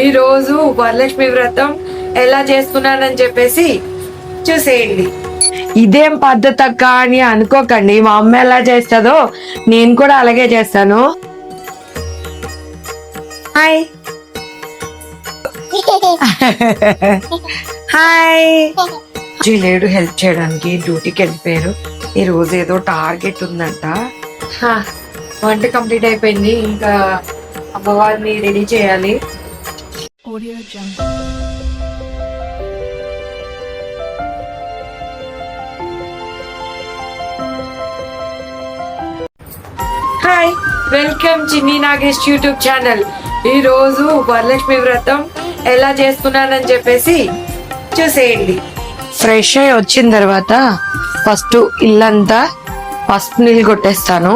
ఈ రోజు వరలక్ష్మి వ్రతం ఎలా చేసుకున్నానని చెప్పేసి చూసేయండి. ఇదేం పద్ధతి అక్క అని అనుకోకండి, మా అమ్మ ఎలా చేస్తుందో నేను కూడా అలాగే చేస్తాను. Hi hi. లేడు హెల్ప్ చేయడానికి, డ్యూటీకి వెళ్ళిపోయారు. ఈ రోజు ఏదో టార్గెట్ ఉందంట. వంట కంప్లీట్ అయిపోయింది, ఇంకా అమ్మవారిని రెడీ చేయాలి. హాయ్, వెల్కమ్ చిన్ని నాగేష్ యూట్యూబ్ ఛానల్. ఈ రోజు వరలక్ష్మి వ్రతం ఎలా చేసుకున్నానని చెప్పేసి చూసేయండి. ఫ్రెష్ అయి వచ్చిన తర్వాత ఫస్ట్ ఇల్లంతా పసుపు నీళ్ళు కొట్టేస్తాను.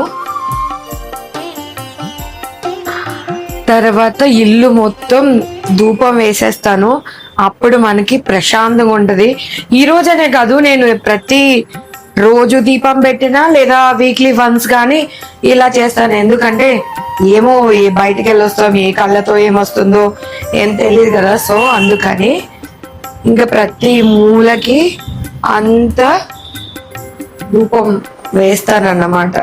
తర్వాత ఇల్లు మొత్తం ధూపం వేసేస్తాను. అప్పుడు మనకి ప్రశాంతంగా ఉంటది. ఈ రోజనే కాదు, నేను ప్రతి రోజు దీపం పెట్టినా లేదా వీక్లీ వన్స్ కానీ ఇలా చేస్తాను. ఎందుకంటే ఏమో బయటికి వెళ్ళొస్తాం, ఏ కళ్ళతో ఏమొస్తుందో ఏం తెలియదు కదా. సో అందుకని ఇంకా ప్రతి మూలకి అంత ధూపం వేస్తానన్నమాట.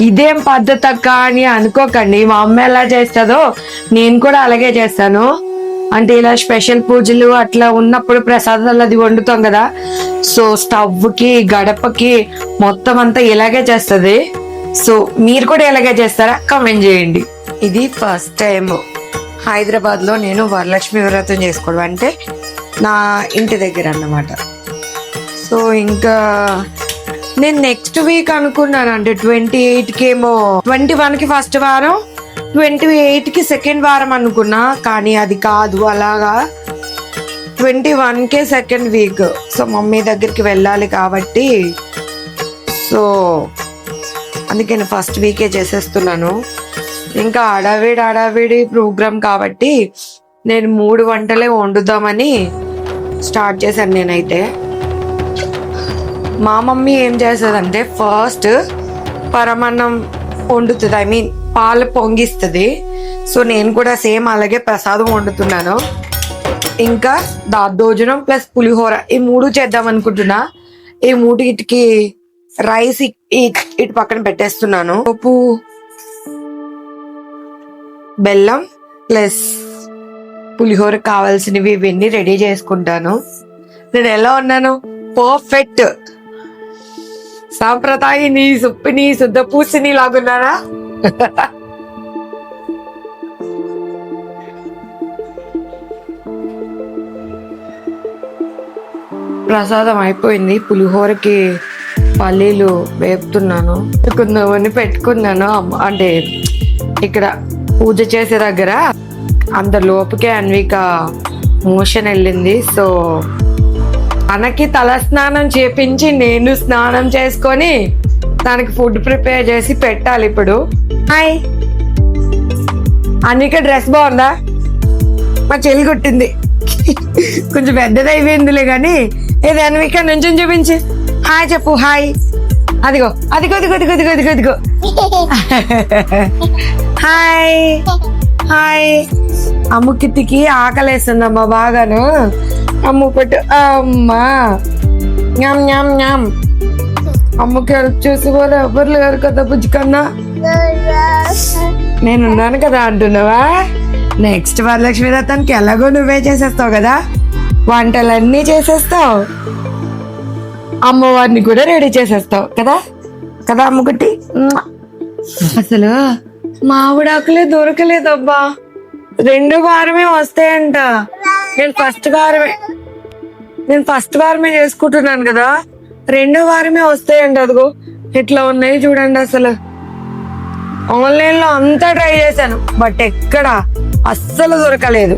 ఇదేం పద్ధతి అక్క అని అనుకోకండి, మా అమ్మ ఎలా చేస్తుందో నేను కూడా అలాగే చేస్తాను. అంటే ఇలా స్పెషల్ పూజలు అట్లా ఉన్నప్పుడు ప్రసాదాలు అది వండుతాం కదా. సో స్టవ్కి గడపకి మొత్తం అంతా ఇలాగే చేస్తుంది. సో మీరు కూడా ఇలాగే చేస్తారా? కామెంట్ చేయండి. ఇది ఫస్ట్ టైం హైదరాబాద్ లో నేను వరలక్ష్మి వ్రతం చేసుకోవడం, అంటే నా ఇంటి దగ్గర అన్నమాట. సో ఇంకా నేను నెక్స్ట్ వీక్ అనుకున్నాను, అంటే 28కి ఏమో, 21కి ఫస్ట్ వారం, 28కి సెకండ్ వారం అనుకున్నా. కానీ అది కాదు, అలాగా 21కే సెకండ్ వీక్. సో మమ్మీ దగ్గరికి వెళ్ళాలి కాబట్టి సో అందుకే నేను ఫస్ట్ వీకే చేసేస్తున్నాను. ఇంకా అడావిడి ప్రోగ్రామ్ కాబట్టి నేను 3 వంటలే వండుదామని స్టార్ట్ చేశాను నేనైతే. మా మమ్మీ ఏం చేస్తుందంటే ఫస్ట్ పరమాన్నం వండుతుంది, ఐ మీన్ పాలు పొంగిస్తుంది. సో నేను కూడా సేమ్ అలాగే ప్రసాదం వండుతున్నాను. ఇంకా దద్దోజనం ప్లస్ పులిహోర, ఈ 3 చేద్దాం అనుకుంటున్నా. ఈ 3కి రైస్ ఇటు పక్కన పెట్టేస్తున్నాను. ఉప్పు, బెల్లం ప్లస్ పులిహోర కావాల్సినవి ఇవన్నీ రెడీ చేసుకుంటాను. నేను ఎలా ఉన్నాను? పర్ఫెక్ట్ సాంప్రదాయని సుప్పిని శుద్ధ పూసిని లాగున్నారా? ప్రసాదం అయిపోయింది. పులిహోరకి పల్లీలు వేపుతున్నాను. కొంతమంది పెట్టుకున్నాను. అంటే ఇక్కడ పూజ చేసే దగ్గర అంత లోపుకే అన్విక మోషన్ వెళ్ళింది. సో తనకి తల స్నానం చేపించి నేను స్నానం చేసుకొని తనకి ఫుడ్ ప్రిపేర్ చేసి పెట్టాలి. ఇప్పుడు హాయ్ అన్విక, డ్రెస్ బాగుందా? మా చెల్లి కుట్టింది. కొంచెం పెద్దది అయిపోయిందిలే కానీ ఏది అన్విక నుంచి చూపించి హాయ్ చెప్పు. హాయ్. అదిగో అదిగో అదిగో అదిగో అదిగో అదిగో అదిగో. Hi hi. అమ్ముకిత్తికి ఆకలేస్తుందమ్మా బాగాను. అమ్ము పెట్టు. అమ్మా ஞாம் ஞாம் ஞாம். అమ్మకి హెల్ప్ చేసి వాళ్ళు ఎవరు లేరు కదా బుజ్జి కన్నా. నేనున్నాను కదా అంటున్నావా? నెక్స్ట్ వరలక్ష్మి వ్రతానికి ఎలాగో నువ్వే చేసేస్తావు కదా, వంటలన్నీ చేసేస్తావు, అమ్మవారిని కూడా రెడీ చేసేస్తావు కదా కదా అమ్ముకుట్టి. అసలు మామిడాకులే దొరకలేదబ్బా. 2 వారమే వస్తాయంట. నేను ఫస్ట్ వారమే చేసుకుంటున్నాను కదా, 2 వారమే వస్తాయంట. అదిగో ఇట్లా ఉన్నాయి చూడండి. అసలు ఆన్లైన్ లో అంతా ట్రై చేశాను, బట్ ఎక్కడ అస్సలు దొరకలేదు.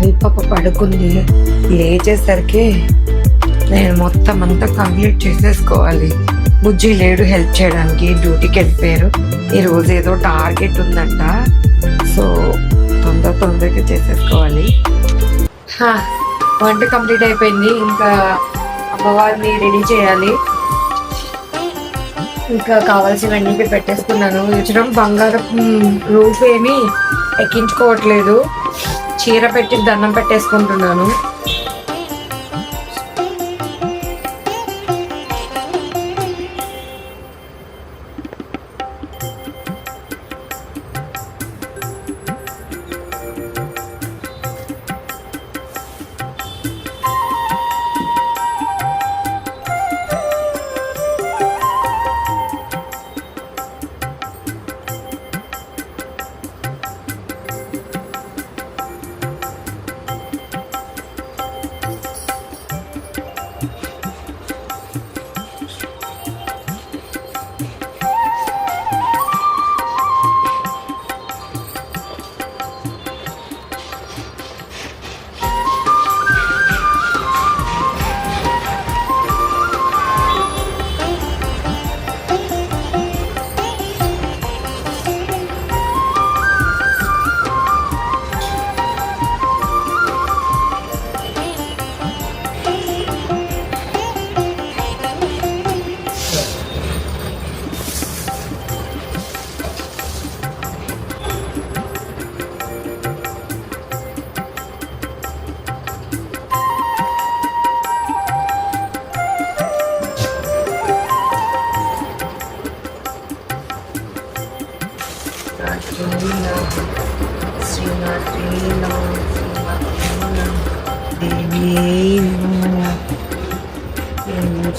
ఈ పాప పడుకుంది. లేచేసరికి నేను మొత్తం అంతా కంప్లీట్ చేసేసుకోవాలి. బుజ్జి లేడు హెల్ప్ చేయడానికి, డ్యూటీకి వెళ్ళిపోయారు. ఈ రోజు ఏదో టార్గెట్ ఉందంట. సో తొందరగా చేసేసుకోవాలి. వంట కంప్లీట్ అయిపోయింది. ఇంకా అమ్మవారిని రెడీ చేయాలి. ఇంకా కావాల్సినవన్నీ పెట్టేసుకున్నాను. రుచిరం బంగారం రూపు ఏమి ఎక్కించుకోవట్లేదు. చీర పెట్టి దండం పెట్టేసుకుంటున్నాను.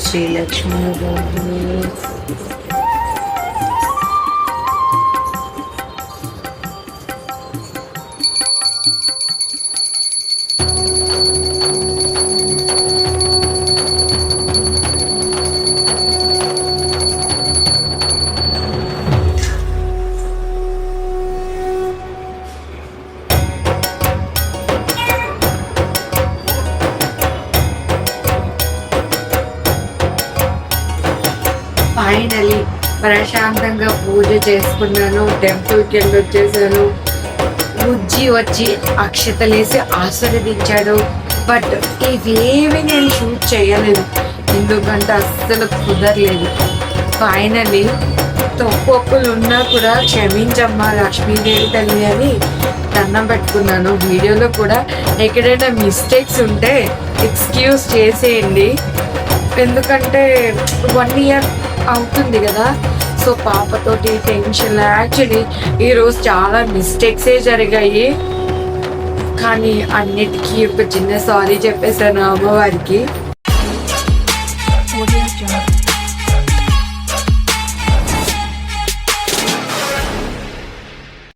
శ్రీ లక్ష్మీ ఫైనలీ ప్రశాంతంగా పూజ చేసుకున్నాను. టెంపుల్కి వెళ్ళి వచ్చేసాను. బుజ్జి వచ్చి అక్షతలేసి ఆశీర్వదించాడు. బట్ ఇవేవి నేను షూట్ చేయలేదు, ఎందుకంటే అస్సలు కుదరలేదు. ఫైనలీ తప్పులు ఉన్నా కూడా క్షమించమ్మా లక్ష్మీదేవి తల్లి అని దండం పెట్టుకున్నాను. వీడియోలో కూడా ఎక్కడైనా మిస్టేక్స్ ఉంటే ఎక్స్క్యూజ్ చేసేయండి, ఎందుకంటే 1 ఇయర్ అవుతుంది కదా. So పాపతోటి tension. యాక్చువల్లీ ఈరోజు చాలా మిస్టేక్సే జరిగాయి, కానీ అన్నిటికీ ఒక చిన్న సారీ చెప్పేశాను అమ్మవారికి.